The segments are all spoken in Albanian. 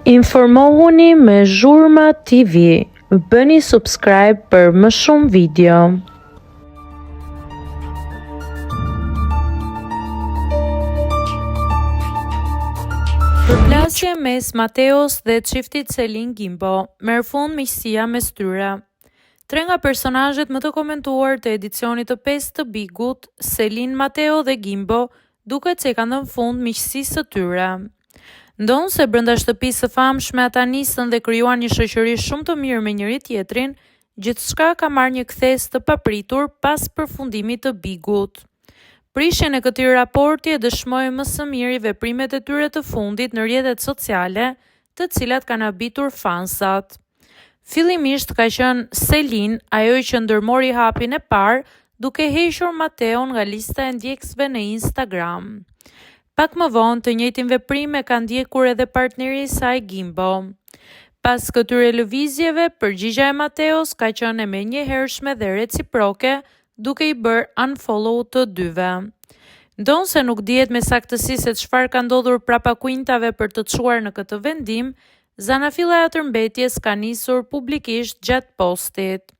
Informohuni me Zhurma TV. Bëni subscribe për më shumë video. Përplasje mes Mateos dhe çiftit Selin Gimbo merr fund miqësia mes tyre. Tre nga personazhet më të komentuar të edicionit të 5 të Bigut, Selin, Mateo dhe Gimbo, duket se kanë dhënë fund miqësisë së tyre. Ndonë se brenda shtëpisë së famshme ata nisën dhe krijuan një shoqëri shumë të mirë me njëri tjetrin, gjithçka ka marrë një kthes të papritur pas përfundimit të Bigut. Prishjen e këtij raporti e dëshmoi më së miri veprimet e tyre të fundit në rrjetet sociale, të cilat kanë habitur fansat. Fillimisht ka qenë Selin ajo që ndërmori hapin e parë, duke hequr Mateon nga lista e ndjekësve në Instagram. Pak më vonë, të njëjtin veprim e ka ndjekur edhe partneri i saj Gimbo. Pas këtyre lëvizjeve, përgjigja e Mateos ka qenë e menjëhershme dhe reciproke, duke i bërë unfollow të dyve. Ndonë se nuk dihet me saktësi se çfarë ka ndodhur prapakuintave për të çuar në këtë vendim, zanafilla e tërmbetjes ka nisur publikisht gjatë postit.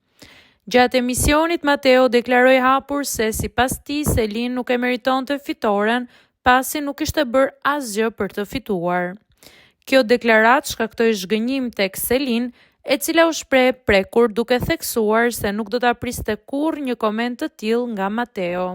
Gjatë emisionit, Mateo deklaroi hapur se sipas tij Selin nuk e meritonte fitoren, pasi nuk ishte bërë asgjë për të fituar. Kjo deklaratë shkaktoi zhgënjim tek Selin, e cila u shpreh prekur duke theksuar se nuk do ta priste kurrë një koment të tillë nga Mateo.